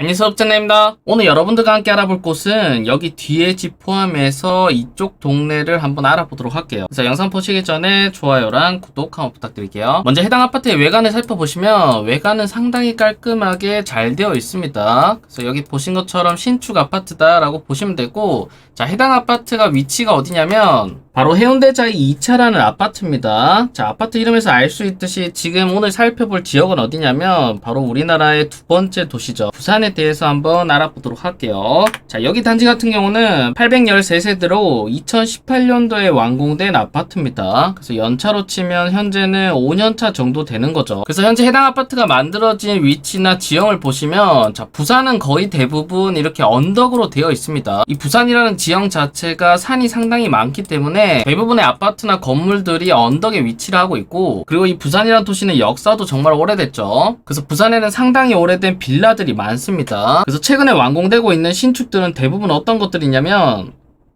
안녕하세요, 수업자입니다. 오늘 여러분들과 함께 알아볼 곳은 여기 뒤에 집 포함해서 이쪽 동네를 한번 알아보도록 할게요. 그래서 영상 보시기 전에 좋아요랑 구독 한번 부탁드릴게요. 먼저 해당 아파트의 외관을 살펴보시면 외관은 상당히 깔끔하게 잘 되어 있습니다. 그래서 여기 보신 것처럼 신축 아파트다라고 보시면 되고, 자, 해당 아파트가 위치가 어디냐면 바로 해운대자이 2차라는 아파트입니다. 자, 아파트 이름에서 알 수 있듯이 지금 오늘 살펴볼 지역은 어디냐면 바로 우리나라의 두 번째 도시죠. 부산에 대해서 한번 알아보도록 할게요. 자, 여기 단지 같은 경우는 813세대로 2018년도에 완공된 아파트입니다. 그래서 연차로 치면 현재는 5년차 정도 되는 거죠. 그래서 현재 해당 아파트가 만들어진 위치나 지형을 보시면, 자, 부산은 거의 대부분 이렇게 언덕으로 되어 있습니다. 이 부산이라는 지형 자체가 산이 상당히 많기 때문에 대부분의 아파트나 건물들이 언덕에 위치를 하고 있고, 그리고 이 부산이라는 도시는 역사도 정말 오래됐죠. 그래서 부산에는 상당히 오래된 빌라들이 많습니다. 그래서 최근에 완공되고 있는 신축들은 대부분 어떤 것들이냐면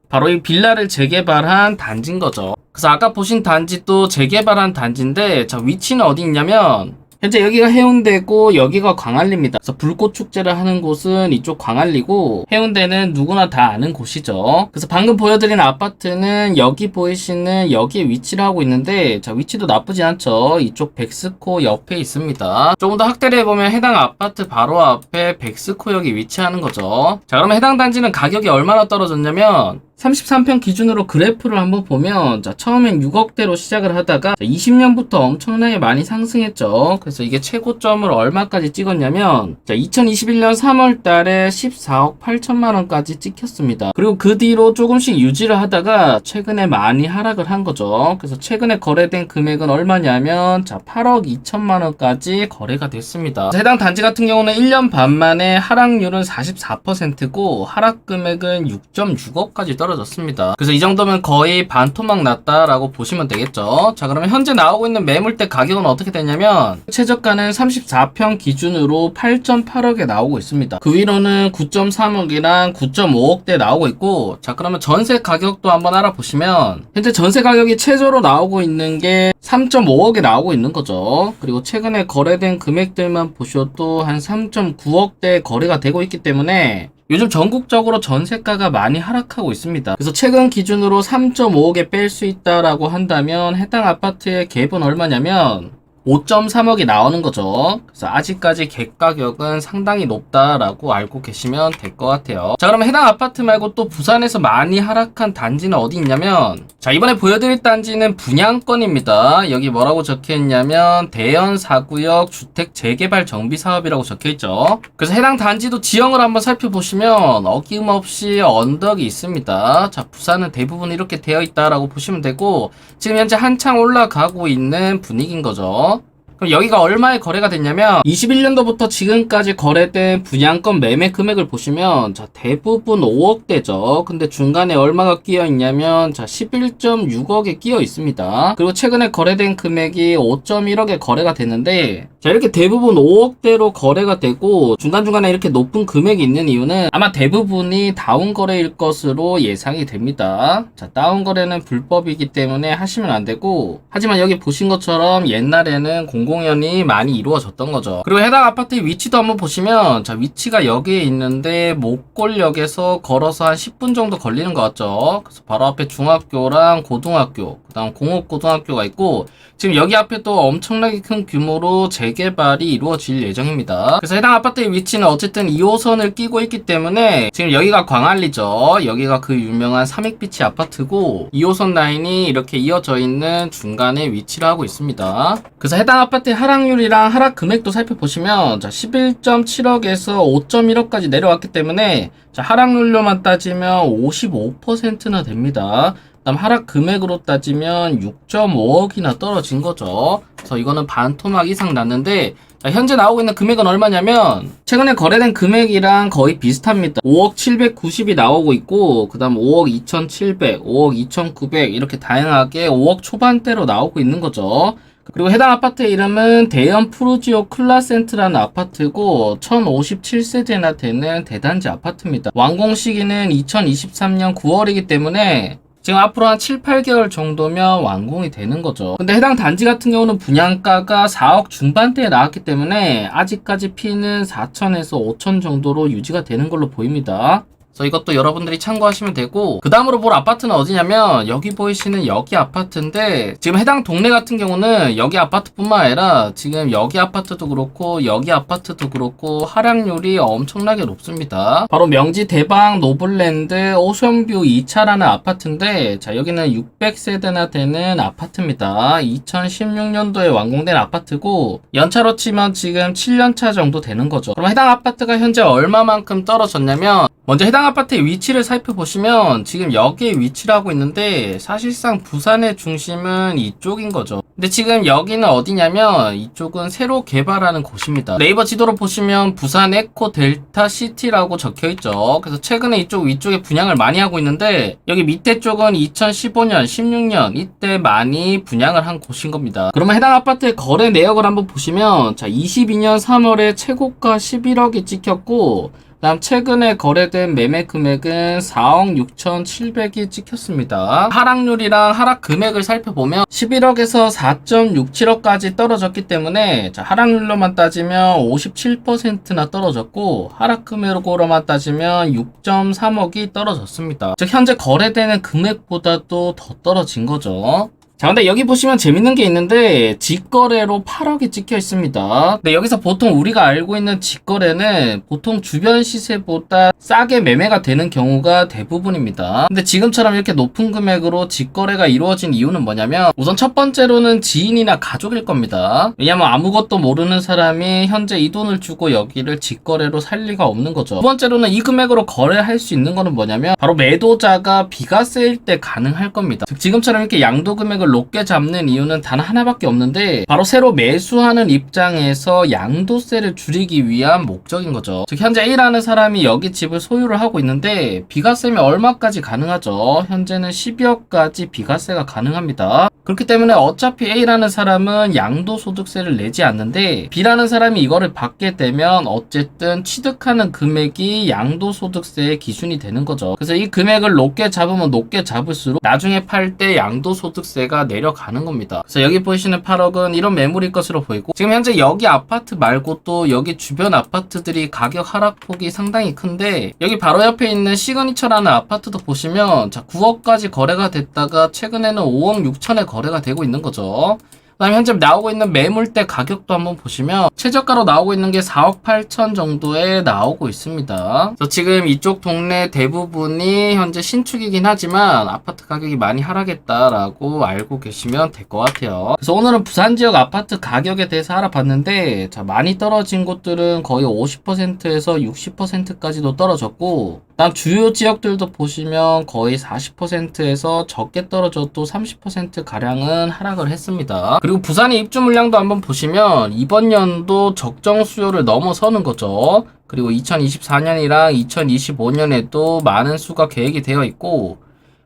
바로 이 빌라를 재개발한 단지인 거죠. 그래서 아까 보신 단지도 재개발한 단지인데, 자, 위치는 어디 있냐면 현재 여기가 해운대고 여기가 광안리입니다. 그래서 불꽃 축제를 하는 곳은 이쪽 광안리고, 해운대는 누구나 다 아는 곳이죠. 그래서 방금 보여드린 아파트는 여기 보이시는 여기에 위치를 하고 있는데, 자, 위치도 나쁘지 않죠. 이쪽 백스코 옆에 있습니다. 조금 더 확대를 해보면 해당 아파트 바로 앞에 백스코역이 위치하는 거죠. 자, 그러면 해당 단지는 가격이 얼마나 떨어졌냐면 33평 기준으로 그래프를 한번 보면, 자, 처음엔 6억대로 시작을 하다가 20년부터 엄청나게 많이 상승했죠. 그래서 이게 최고점을 얼마까지 찍었냐면, 자, 2021년 3월 달에 14억 8천만 원까지 찍혔습니다. 그리고 그 뒤로 조금씩 유지를 하다가 최근에 많이 하락을 한 거죠. 그래서 최근에 거래된 금액은 얼마냐면, 자, 8억 2천만 원까지 거래가 됐습니다. 해당 단지 같은 경우는 1년 반 만에 하락률은 44%고 하락 금액은 6.6억까지 떨어졌습니다. 그래서 이 정도면 거의 반토막 났다라고 보시면 되겠죠. 자, 그러면 현재 나오고 있는 매물대 가격은 어떻게 되냐면 최저가는 34평 기준으로 8.8억에 나오고 있습니다. 그 위로는 9.3억이랑 9.5억대 나오고 있고, 자, 그러면 전세 가격도 한번 알아보시면 현재 전세 가격이 최저로 나오고 있는 게 3.5억에 나오고 있는 거죠. 그리고 최근에 거래된 금액들만 보셔도 한 3.9억대 거래가 되고 있기 때문에 요즘 전국적으로 전세가가 많이 하락하고 있습니다. 그래서 최근 기준으로 3.5억에 뺄 수 있다라고 한다면 해당 아파트의 갭은 얼마냐면 5.3억이 나오는 거죠. 그래서 아직까지 갭 가격은 상당히 높다라고 알고 계시면 될 것 같아요. 자, 그러면 해당 아파트 말고 또 부산에서 많이 하락한 단지는 어디 있냐면, 자, 이번에 보여드릴 단지는 분양권입니다. 여기 뭐라고 적혀있냐면 대연 4구역 주택 재개발 정비 사업이라고 적혀있죠. 그래서 해당 단지도 지형을 한번 살펴보시면 어김없이 언덕이 있습니다. 자, 부산은 대부분 이렇게 되어 있다라고 보시면 되고, 지금 현재 한창 올라가고 있는 분위기인 거죠. 그럼 여기가 얼마에 거래가 됐냐면 21년도부터 지금까지 거래된 분양권 매매 금액을 보시면, 자, 대부분 5억대죠. 근데 중간에 얼마가 끼어 있냐면, 자, 11.6억에 끼어 있습니다. 그리고 최근에 거래된 금액이 5.1억에 거래가 됐는데, 자, 이렇게 대부분 5억대로 거래가 되고 중간중간에 이렇게 높은 금액이 있는 이유는 아마 대부분이 다운 거래일 것으로 예상이 됩니다. 자, 다운 거래는 불법이기 때문에 하시면 안 되고, 하지만 여기 보신 것처럼 옛날에는 공공연히 많이 이루어졌던 거죠. 그리고 해당 아파트의 위치도 한번 보시면, 자, 위치가 여기에 있는데 목골역에서 걸어서 한 10분 정도 걸리는 것 같죠. 그래서 바로 앞에 중학교랑 고등학교, 그 다음 공업고등학교가 있고, 지금 여기 앞에 또 엄청나게 큰 규모로 재개발이 이루어질 예정입니다. 그래서 해당 아파트의 위치는 어쨌든 2호선을 끼고 있기 때문에 지금 여기가 광안리죠. 여기가 그 유명한 삼익비치 아파트고 2호선 라인이 이렇게 이어져 있는 중간에 위치를 하고 있습니다. 그래서 해당 아파트의 하락률이랑 하락 금액도 살펴보시면, 자, 11.7억에서 5.1억까지 내려왔기 때문에, 자, 하락률로만 따지면 55%나 됩니다. 그다음 하락 금액으로 따지면 6.5억이나 떨어진 거죠. 그래서 이거는 반토막 이상 났는데, 자, 현재 나오고 있는 금액은 얼마냐면 최근에 거래된 금액이랑 거의 비슷합니다. 5억 790이 나오고 있고, 그 다음 5억 2700, 5억 2900 이렇게 다양하게 5억 초반대로 나오고 있는 거죠. 그리고 해당 아파트의 이름은 대연 푸르지오 클라센트라는 아파트고 1057세대나 되는 대단지 아파트입니다. 완공 시기는 2023년 9월이기 때문에 지금 앞으로 한 7, 8개월 정도면 완공이 되는 거죠. 근데 해당 단지 같은 경우는 분양가가 4억 중반대에 나왔기 때문에 아직까지 피는 4천에서 5천 정도로 유지가 되는 걸로 보입니다. 그래서 이것도 여러분들이 참고하시면 되고, 그 다음으로 볼 아파트는 어디냐면 여기 보이시는 여기 아파트인데, 지금 해당 동네 같은 경우는 여기 아파트뿐만 아니라 지금 여기 아파트도 그렇고 여기 아파트도 그렇고 하락률이 엄청나게 높습니다. 바로 명지 대방 노블랜드 오션뷰 2차라는 아파트인데, 자 여기는 600세대나 되는 아파트입니다. 2016년도에 완공된 아파트고 연차로 치면 지금 7년차 정도 되는 거죠. 그럼 해당 아파트가 현재 얼마만큼 떨어졌냐면, 먼저 해당 아파트의 위치를 살펴보시면 지금 여기에 위치를 하고 있는데 사실상 부산의 중심은 이쪽인 거죠. 근데 지금 여기는 어디냐면 이쪽은 새로 개발하는 곳입니다. 네이버 지도로 보시면 부산 에코 델타 시티라고 적혀 있죠. 그래서 최근에 이쪽 위쪽에 분양을 많이 하고 있는데 여기 밑에 쪽은 2015년, 16년 이때 많이 분양을 한 곳인 겁니다. 그러면 해당 아파트의 거래 내역을 한번 보시면, 자 22년 3월에 최고가 11억이 찍혔고, 다음 최근에 거래된 매매 금액은 4억 6,700이 찍혔습니다. 하락률이랑 하락 금액을 살펴보면 11억에서 4.67억까지 떨어졌기 때문에, 자 하락률로만 따지면 57%나 떨어졌고 하락 금액으로만 따지면 6.3억이 떨어졌습니다. 즉 현재 거래되는 금액보다도 더 떨어진 거죠. 자 근데 여기 보시면 재밌는 게 있는데 직거래로 8억이 찍혀 있습니다. 근데 여기서 보통 우리가 알고 있는 직거래는 보통 주변 시세보다 싸게 매매가 되는 경우가 대부분입니다. 근데 지금처럼 이렇게 높은 금액으로 직거래가 이루어진 이유는 뭐냐면, 우선 첫 번째로는 지인이나 가족일 겁니다. 왜냐면 아무것도 모르는 사람이 현재 이 돈을 주고 여기를 직거래로 살 리가 없는 거죠. 두 번째로는 이 금액으로 거래할 수 있는 거는 뭐냐면 바로 매도자가 비과세일 때 가능할 겁니다. 즉 지금처럼 이렇게 양도 금액을 높게 잡는 이유는 단 하나밖에 없는데, 바로 새로 매수하는 입장에서 양도세를 줄이기 위한 목적인 거죠. 즉 현재 A라는 사람이 여기 집을 소유를 하고 있는데 비과세면 얼마까지 가능하죠? 현재는 12억까지 비과세가 가능합니다. 그렇기 때문에 어차피 A라는 사람은 양도소득세를 내지 않는데 B라는 사람이 이거를 받게 되면 어쨌든 취득하는 금액이 양도소득세의 기준이 되는 거죠. 그래서 이 금액을 높게 잡으면 높게 잡을수록 나중에 팔 때 양도소득세가 내려가는 겁니다. 그래서 여기 보이시는 8억은 이런 매물일 것으로 보이고, 지금 현재 여기 아파트 말고 또 여기 주변 아파트들이 가격 하락폭이 상당히 큰데, 여기 바로 옆에 있는 시그니처라는 아파트도 보시면 자 9억까지 거래가 됐다가 최근에는 5억 6천에 거래가 되고 있는 거죠. 그 다음에 현재 나오고 있는 매물대 가격도 한번 보시면 최저가로 나오고 있는 게 4억 8천 정도에 나오고 있습니다. 그래서 지금 이쪽 동네 대부분이 현재 신축이긴 하지만 아파트 가격이 많이 하락했다라고 알고 계시면 될 것 같아요. 그래서 오늘은 부산 지역 아파트 가격에 대해서 알아봤는데, 자 많이 떨어진 곳들은 거의 50%에서 60%까지도 떨어졌고, 다음 주요 지역들도 보시면 거의 40%에서 적게 떨어져도 30% 가량은 하락을 했습니다. 그리고 부산의 입주 물량도 한번 보시면 이번 연도 적정 수요를 넘어서는 거죠. 그리고 2024년이랑 2025년에도 많은 수가 계획이 되어 있고,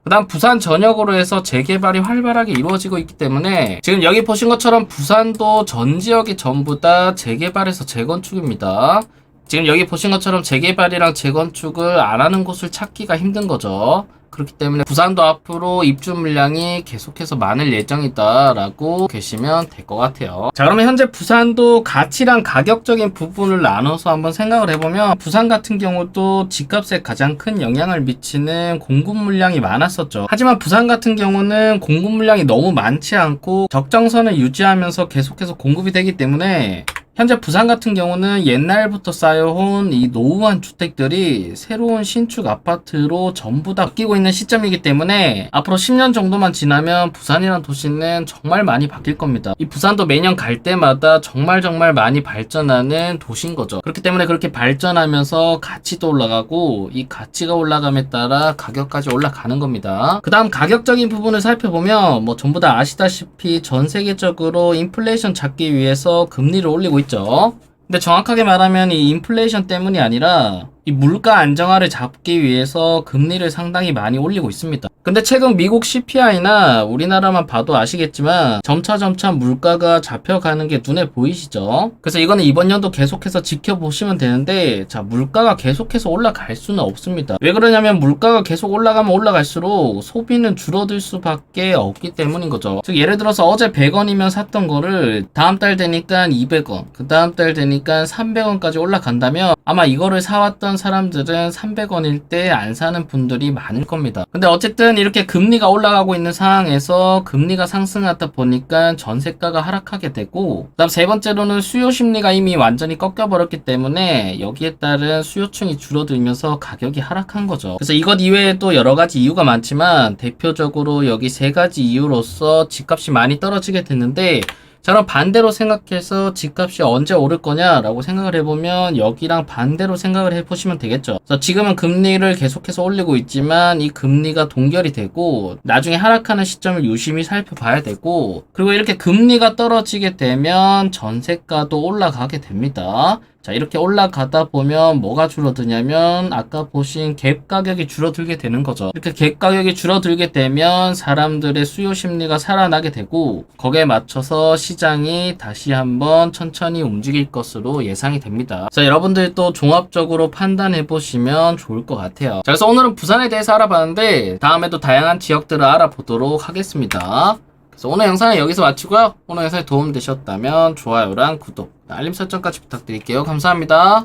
그 다음 부산 전역으로 해서 재개발이 활발하게 이루어지고 있기 때문에 지금 여기 보신 것처럼 부산도 전 지역이 전부 다 재개발에서 재건축입니다. 지금 여기 보신 것처럼 재개발이랑 재건축을 안 하는 곳을 찾기가 힘든 거죠. 그렇기 때문에 부산도 앞으로 입주 물량이 계속해서 많을 예정이다 라고 계시면 될 것 같아요. 자 그러면 현재 부산도 가치랑 가격적인 부분을 나눠서 한번 생각을 해보면, 부산 같은 경우도 집값에 가장 큰 영향을 미치는 공급 물량이 많았었죠. 하지만 부산 같은 경우는 공급 물량이 너무 많지 않고 적정선을 유지하면서 계속해서 공급이 되기 때문에 현재 부산 같은 경우는 옛날부터 쌓여온 이 노후한 주택들이 새로운 신축 아파트로 전부 다 바뀌고 있는 시점이기 때문에 앞으로 10년 정도만 지나면 부산이라는 도시는 정말 많이 바뀔 겁니다. 이 부산도 매년 갈 때마다 정말 많이 발전하는 도시인 거죠. 그렇기 때문에 그렇게 발전하면서 가치도 올라가고, 이 가치가 올라감에 따라 가격까지 올라가는 겁니다. 그 다음 가격적인 부분을 살펴보면 뭐 전부 다 아시다시피 전 세계적으로 인플레이션 잡기 위해서 금리를 올리고 있죠. 근데 정확하게 말하면 이 인플레이션 때문이 아니라 이 물가 안정화를 잡기 위해서 금리를 상당히 많이 올리고 있습니다. 근데 최근 미국 CPI나 우리나라만 봐도 아시겠지만 점차 물가가 잡혀가는 게 눈에 보이시죠? 그래서 이거는 이번 연도 계속해서 지켜보시면 되는데, 자, 물가가 계속해서 올라갈 수는 없습니다. 왜 그러냐면 물가가 계속 올라가면 올라갈수록 소비는 줄어들 수밖에 없기 때문인 거죠. 즉 예를 들어서 어제 100원이면 샀던 거를 다음 달 되니까 200원, 그 다음 달 되니까 300원까지 올라간다면 아마 이거를 사왔던 사람들은 300원일 때 안 사는 분들이 많을 겁니다. 근데 어쨌든 이렇게 금리가 올라가고 있는 상황에서 금리가 상승하다 보니까 전세가가 하락하게 되고, 그다음 세 번째로는 수요 심리가 이미 완전히 꺾여버렸기 때문에 여기에 따른 수요층이 줄어들면서 가격이 하락한 거죠. 그래서 이것 이외에 또 여러 가지 이유가 많지만 대표적으로 여기 세 가지 이유로서 집값이 많이 떨어지게 됐는데, 자, 그럼 반대로 생각해서 집값이 언제 오를 거냐라고 생각을 해보면 여기랑 반대로 생각을 해보시면 되겠죠. 그래서 지금은 금리를 계속해서 올리고 있지만 이 금리가 동결이 되고 나중에 하락하는 시점을 유심히 살펴봐야 되고, 그리고 이렇게 금리가 떨어지게 되면 전세가도 올라가게 됩니다. 자, 이렇게 올라가다 보면 뭐가 줄어드냐면 아까 보신 갭 가격이 줄어들게 되는 거죠. 이렇게 갭 가격이 줄어들게 되면 사람들의 수요 심리가 살아나게 되고 거기에 맞춰서 시장이 다시 한번 천천히 움직일 것으로 예상이 됩니다. 자, 여러분들도 종합적으로 판단해 보시면 좋을 것 같아요. 자, 그래서 오늘은 부산에 대해서 알아봤는데 다음에도 다양한 지역들을 알아보도록 하겠습니다. 그래서 오늘 영상은 여기서 마치고요. 오늘 영상이 도움되셨다면 좋아요랑 구독, 알림 설정까지 부탁드릴게요. 감사합니다.